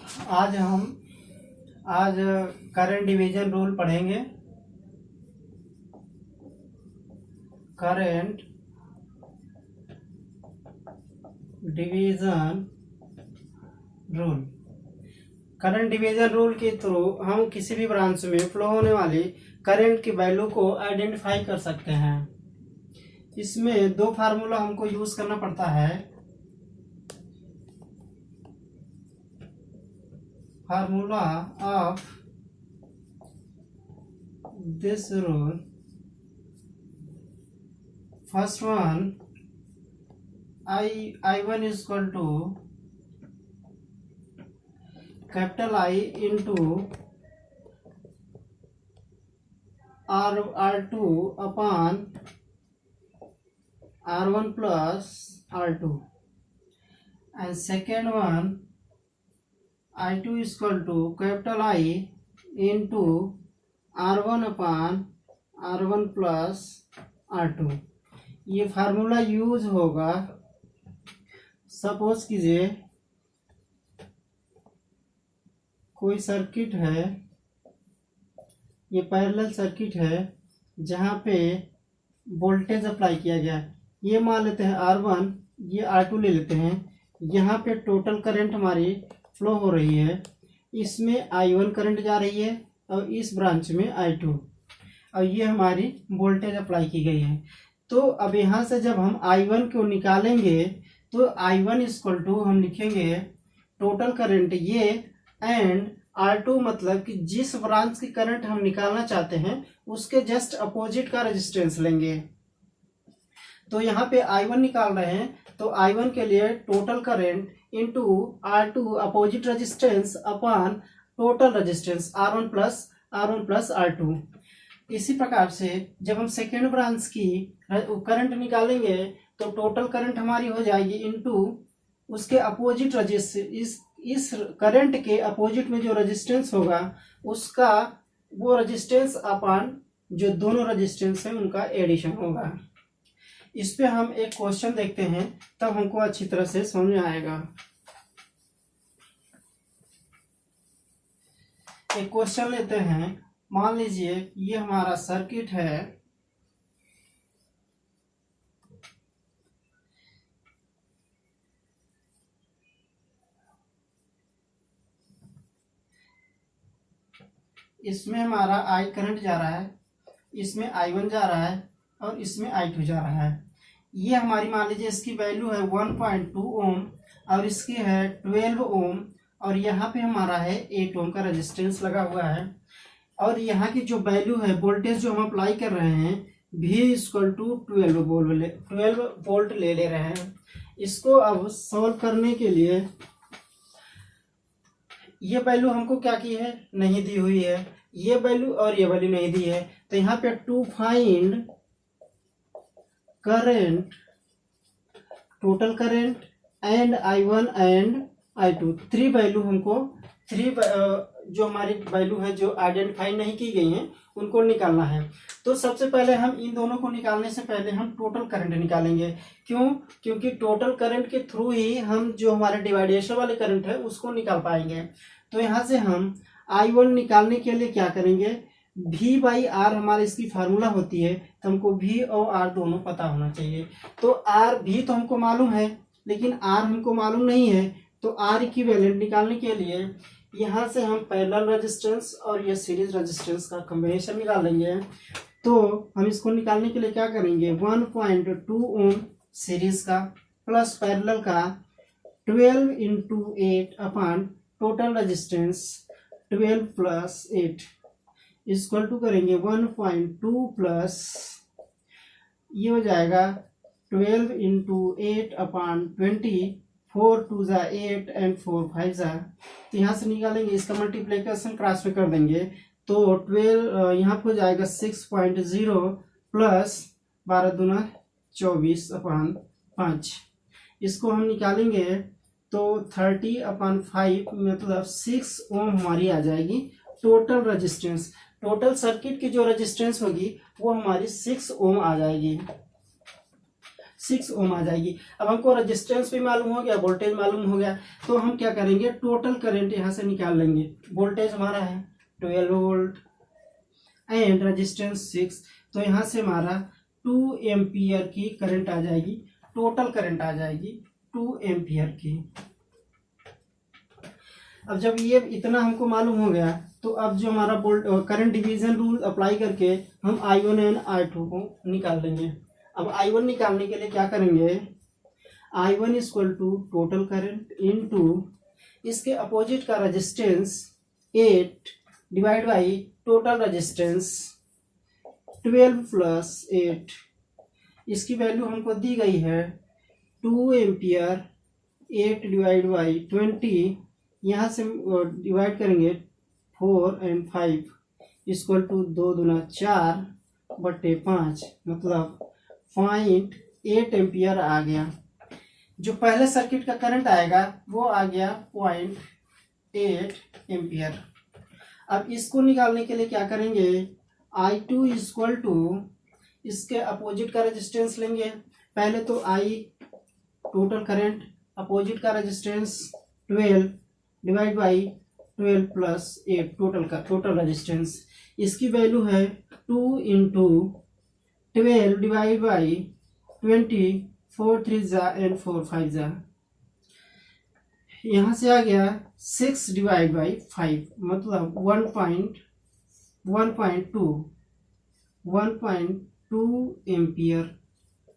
आज current division rule पढ़ेंगे। Current division rule current division rule के थ्रू हम किसी भी ब्रांच में फ्लो होने वाली करंट की वैल्यू को आइडेंटिफाई कर सकते हैं। इसमें दो फार्मूला हमको यूज करना पड़ता है। Formula of this rule, first one I1 is equal to capital I into R2 upon R1 plus R2, and second one I2 is equal to capital I into R1 upon R1 plus R2। ये formula use होगा। Suppose कीजिए कोई circuit है, ये parallel circuit है जहाँ पे voltage apply किया गया। ये मान लेते हैं R1, ये R2 ले लेते हैं। यहाँ पे टोटल करंट हमारी फ्लो हो रही है। इसमें I1 करंट जा रही है और इस ब्रांच में I2, और ये हमारी वोल्टेज अप्लाई की गई है। तो अब यहाँ से जब हम I1 को निकालेंगे तो I1 इक्वल टू हम लिखेंगे टोटल करंट ये, एंड R2 मतलब कि जिस ब्रांच की करंट हम निकालना चाहते हैं उसके जस्ट अपोजिट का रेजिस्टेंस लेंगे। तो यहाँ पे I1 निकाल रहे हैं तो I1 के लिए total current into R2 opposite resistance upon total resistance R1 plus R2। इसी प्रकार से जब हम सेकेंड ब्रांच की करंट निकालेंगे तो टोटल करंट हमारी हो जाएगी इनटू उसके अपोजिट रेजिस्टेंस, इस करंट के अपोजिट में जो रेजिस्टेंस होगा उसका वो रेजिस्टेंस अपॉन जो दोनों रेजिस्टेंस है उनका एडिशन होगा। इस पे हम एक क्वेश्चन देखते हैं तब हमको अच्छी तरह से समझ में आएगा। एक क्वेश्चन लेते हैं। मान लीजिए ये हमारा सर्किट है, इसमें हमारा I करंट जा रहा है, इसमें I1 जा रहा है और इसमें I2 जा रहा है। ये हमारी मान लीजिए इसकी वैल्यू है 1.2 ओम और इसकी है 12 ओम, और यहाँ पे हमारा है 8 ओम का रेजिस्टेंस लगा हुआ है। और यहाँ की जो वैल्यू है वोल्टेज जो हम अप्लाई कर रहे हैं V इक्वल टू 12 वोल्ट ले रहे हैं। इसको अब सॉल्व करने के लिए ये वैल्यू हमको क्या की है, नहीं दी हुई है। ये वैल्यू और ये वैल्यू नहीं दी है। तो यहाँ पे to find current, total current and I1 and I2, three value हमको जो हमारी वैल्यू है जो आइडेंटिफाई नहीं की गई हैं उनको निकालना है। तो सबसे पहले हम इन दोनों को निकालने से पहले हम टोटल करंट निकालेंगे। क्यों? क्योंकि टोटल करंट के थ्रू ही हम जो हमारे डिवाइडेशन वाले करंट है उसको निकाल पाएंगे। तो यहाँ से हम I1 निकालने के लिए क्या करेंगे, V/R हमारे इसकी फार्मूला होती है, तो हमको V और R दोनों पता होना चाहिए। तो V तो हमको मालूम है लेकिन R हमको मालूम नहीं है। तो R इक्विवेलेंट निकालने के लिए यहाँ से हम पैरेलल रेजिस्टेंस और ये सीरीज रेजिस्टेंस का कॉम्बिनेशन निकाल लेंगे। तो हम इसको निकालने के लिए क्या करेंगे, 1.2 ओम सीरीज का प्लस पैरेलल का 12 into 8 upon total resistance 12 plus 8 equal to करेंगे 1.2 प्लस ये हो जाएगा 12 इंटू 8 अपॉन 20, 4 2 जा 8 एंड 4 5 जा। तो यहाँ से निकालेंगे, इसका मल्टीप्लिकेशन क्रॉस में कर देंगे तो 12 यहाँ पर हो जाएगा 6.0 प्लस 12 दूना 24 अपॉन 5। इसको हम निकालेंगे तो 30 अपॉन 5 मतलब 6 ओम हमारी आ जाएगी टोटल रेजिस्टेंस। टोटल सर्किट की जो रेजिस्टेंस होगी वो हमारी 6 ओम आ जाएगी। 6 ओम आ जाएगी। अब हमको रेजिस्टेंस भी मालूम हो गया, वोल्टेज मालूम हो गया, तो हम क्या करेंगे, टोटल करंट यहाँ से निकाल लेंगे। वोल्टेज हमारा है 12 वोल्ट एंड रेजिस्टेंस 6, तो यहाँ से हमारा 2 एम्पियर की करंट आ जाएगी, टोटल करंट आ जाएगी 2 एम्पियर की। अब जब ये इतना हमको मालूम हो गया, तो अब जो हमारा करंट डिवीजन रूल अप्लाई करके हम I1 एंड I2 को निकाल लेंगे। अब I1 निकालने के लिए क्या करेंगे, I1 equal to total current into इसके अपोजिट का resistance 8 divide by total resistance 12 plus 8। इसकी वैल्यू हमको दी गई है 2 एम्पियर। 8 डिवाइड बाई 20, यहाँ से डिवाइड करेंगे 4 एंड 5 इक्वल टू 2 दूना 4 बटे 5, मतलब 0.8 एम्पियर आ गया। जो पहले सर्किट का करंट आएगा वो आ गया 0.8 एम्पियर। अब इसको निकालने के लिए क्या करेंगे, I2 इक्वल टू इसके अपोजिट का रेजिस्टेंस लेंगे। पहले तो I टोटल करंट, अपोजिट का resistance 12 divide by 12 plus 8 total resistance. इसकी वैल्यू है 2 इंटू 12 डिवाइड बाई 20, 4 3 जा एंड 4 5 जा, यहाँ से आ गया 6 डिवाइड बाई 5, मतलब 1.2 एम्पियर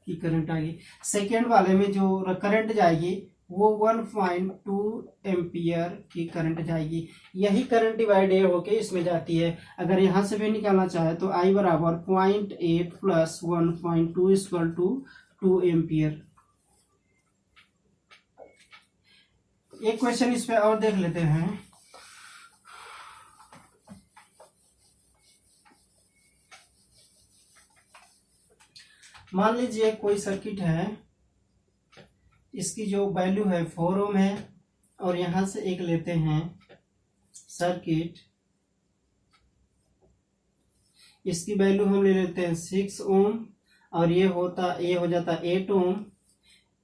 की करंट आ गई। सेकेंड वाले में जो करंट जाएगी वो 1.2 एम्पियर की करंट जाएगी। यही करंट डिवाइड होके इसमें जाती है। अगर यहाँ से भी निकालना चाहे तो I बराबर 0.8 प्लस 1.2 इक्वल टू 2 एम्पियर। एक क्वेश्चन इस पे और देख लेते हैं। मान लीजिए कोई सर्किट है, इसकी जो वैल्यू है 4 ओम है, और यहां से एक लेते हैं सर्किट, इसकी वैल्यू हम ले लेते हैं 6 ओम, और ये हो जाता 8 ओम।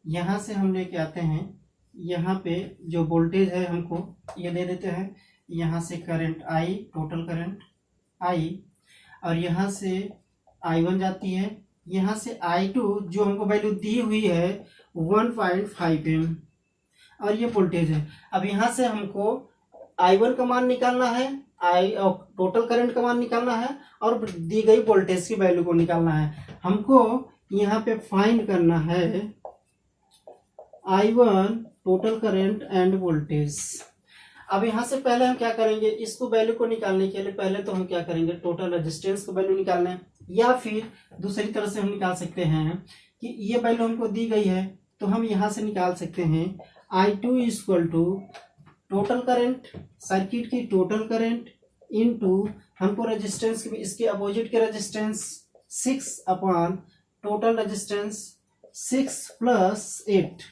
यहां से हम लेके आते हैं, यहाँ पे जो वोल्टेज है हमको ये दे देते हैं, यहाँ से current I total current I, और यहाँ से I1 जाती है, यहाँ से I2 जो हमको वैल्यू दी हुई है 1.5 एम, और ये वोल्टेज है। अब यहाँ से हमको I1 का मान निकालना है, टोटल करंट का मान निकालना है, और दी गई वोल्टेज की वैल्यू को निकालना है। हमको यहाँ पे फाइंड करना है I1 total current end voltage. अब यहाँ से पहले हम क्या करेंगे, इसको वैल्यू को निकालने के लिए पहले तो हम क्या करेंगे, टोटल रेजिस्टेंस को वैल्यू निकालना है, या फिर दूसरी तरह से हम निकाल सकते हैं कि ये वैल्यू हमको दी गई है, तो हम यहाँ से निकाल सकते हैं I2 equal to total current, circuit की टोटल करंट इनटू हमको रेजिस्टेंस इसके अपोजिट के resistance 6 upon total resistance 6 plus 8।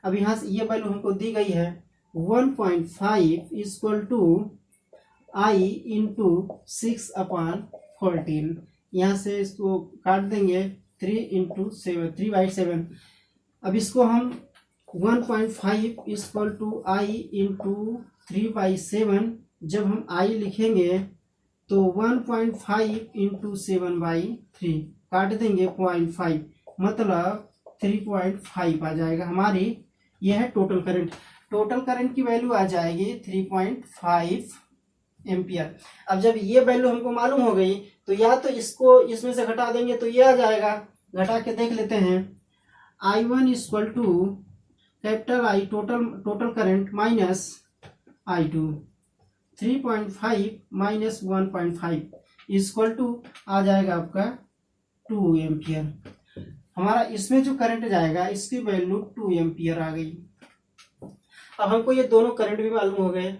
अब यहाँ से ये वैल्यू हमको दी गई है 1.5 equal to I into 6 upon 14। यहाँ से इसको काट देंगे 3 इंटू 7, 3/7। अब इसको हम 1.5 इक्वल टू I इंटू 3/7, जब हम I लिखेंगे तो 1.5 इंटू 7/3 काट देंगे 0.5, मतलब 3.5 आ जाएगा हमारी। यह है टोटल करंट। टोटल करंट की वैल्यू आ जाएगी 3.5 एम्पियर। अब जब ये वैल्यू हमको मालूम हो गई, तो या तो इसको इसमें से घटा देंगे तो ये आ जाएगा। घटा के देख लेते हैं, I1 equal to capital I total current minus I2, 3.5 minus 1.5 equal to आ जाएगा आपका 2 एम्पियर। हमारा इसमें जो करंट जाएगा इसकी वैल्यू 2 एम्पियर आ गई। अब हमको ये दोनों करंट भी मालूम हो गए,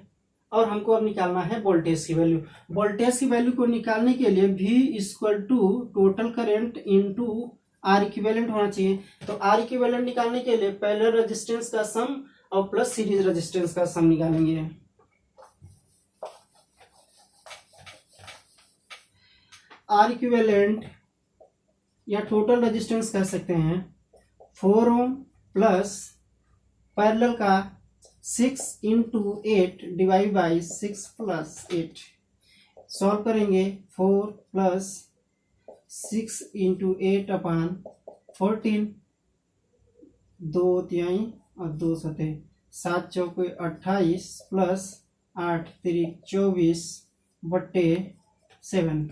और हमको अब निकालना है वोल्टेज की वैल्यू। वोल्टेज की वैल्यू को निकालने के लिए V equal to total current into R equivalent होना चाहिए। तो R इक्विवेलेंट निकालने के लिए पहले रेजिस्टेंस का सम और प्लस सीरीज रेजिस्टेंस का सम निकालेंगे। R इक्विवेलेंट या टोटल रेजिस्टेंस कह सकते हैं, 4 ओम प्लस पैरेलल का 6 into 8 divide by 6 plus 8 solve करेंगे। 4 प्लस 6 इंटू 8 अपान 14, 2 तिहाई और 2 सतह, 7 चौके 28 प्लस 8 तिरिक 24 बट्टे 7।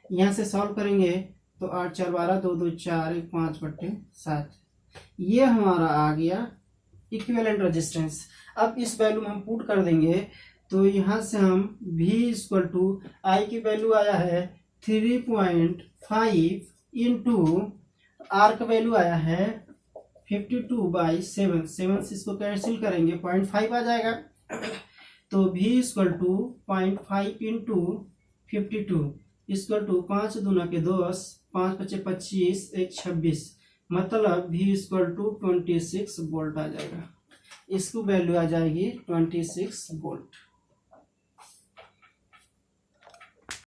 यहाँ से सॉल्व करेंगे तो 8 4 12, 2 2 4, 1 5 बट्टे 7। ये हमारा आ गया इक्विवेलेंट रेजिस्टेंस। अब इस वैल्यू में हम पुट कर देंगे तो यहाँ से हम V इक्वल टू आई की वैल्यू आया है 3.5 इंटू आर का वैल्यू आया है 52/7। 7 से इसको कैंसिल करेंगे 0.5 आ जाएगा। तो V equal to 0.5 into 52 equal to 5 दूना के 10, 5 पचे 25, 1 26, मतलब V इक्वल टू 26 वोल्ट आ जाएगा। इसको वैल्यू आ जाएगी 26 वोल्ट।